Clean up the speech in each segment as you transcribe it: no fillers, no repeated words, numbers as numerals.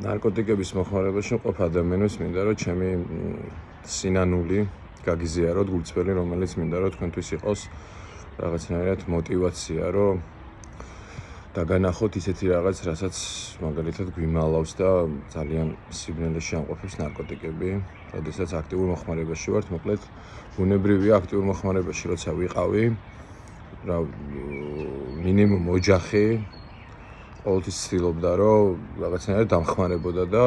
ნარკოტიკების მოხმარებაში მყოფ ადამიანებს მინდა რომ ჩემი სინანული გაგიზიაროთ გულწრფელი, რომელიც მინდა რომ თქვენთვის იყოს რაღაცნაირად მოტივაცია, რომ დაგანახოთ ისეთი რაღაც, რასაც მაგალითად გვიმალავს და ძალიან სიბნელეში ამყოფებს ნარკოტიკები, როდესაც აქტიურ მოხმარებაში ვართ, მოკლედ ბუნებრივია აქტიურ მოხმარებაში, როცა ვიყავი, რა მინიმუმ ოჯახი ყოველთვის ცდილობდა, რომ რაღაცნაირად დამხმარებოდა და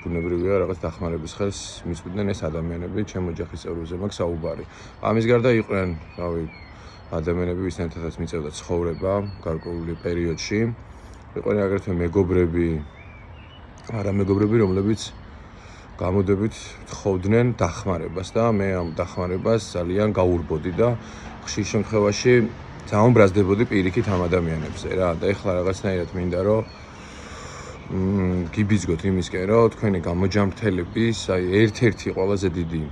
ბუნებრივია რაღაც დახმარების ხელს მისვიდნენ ეს ადამიანები, ჩემ ოჯახის წევრებზე მაქვს საუბარი. ამის გარდა იყვნენ, რავი, ადამიანები, ვისთანაც მიწევდა ცხოვრება გარკვეული პერიოდში. იყვნენ აგრეთვე მეგობრები, რომლებიც გამოდებით თხოვდნენ დახმარებას და მე ამ დახმარებას ძალიან გაურბოდი და ხშირ შემთხვევაში ძალიან ბრაზდებოდი პირიქით ამ ადამიანებზე რა და ეხლა რაღაცნაირად მინდა რომ გიბიძგოთ იმისკენ რომ თქვენი გამოჯამრთელების აი ერთ-ერთი ყველაზე დიდი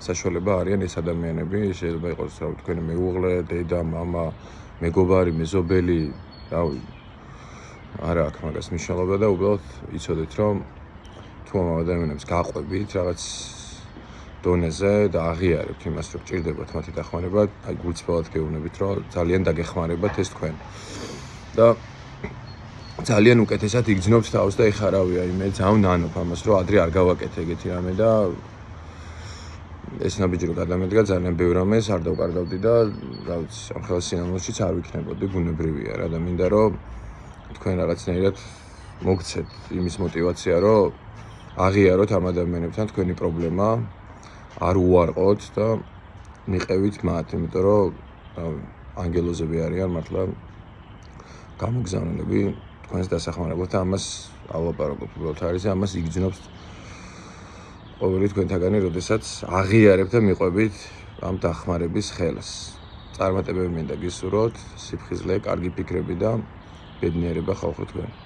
საშუალება არიან ეს ადამიანები შეიძლება იყოს რავი თქვენი მეუღლე, დედა, მამა, მეგობარი, მეზობელი რავი არა აქვს მაგას მნიშვნელობა და უბრალოდ იცოდეთ რომ თუ ამ ადამიანებს გაყვებით რაღაც დონეზე და აღიარებთ იმას რომ ჭირდებათ მათი დახმარება, აი გულწრფელად გეუბნებით რომ ძალიან დაგეხმარებათ ეს თქვენ. და ძალიან უკეთესად იგრძნობთ თავს და ეხლა რავი აი მე ძალიან ნანობ ამას რომ ადრე არ გავაკეთე ეგეთი რამე და ეს ნაბიჯი რომ გადამედგა ძალიან ბევრ რამეს არ დავკარგავდი და რაც ამ ხელს სინამდვილეშიც არ ვიქნებოდი ბუნებრივია რა და მინდა რომ თქვენ რაღაცნაირად მოგცეთ იმის მოტივაცია რომ აღიაროთ ამ ადამიანებთან თქვენი პრობლემა არ უარყოთ და მიყევით მათ, იმიტომ რომ ანგელოზები არიან მართლა გამოგზავნილები თქვენს დასახმარებლად და ამას ალაპარაკობ უბრალოდ არის ამას იგრძნობთ ყოველი თქვენთაგანი, როდესაც აღიარებთ და მიყვებით ამ დახმარების ხელს. წარმატებები მინდა გისურვოთ, სიფხიზლე, კარგი ფიქრები და ბედნიერება ხალხო თქვენ.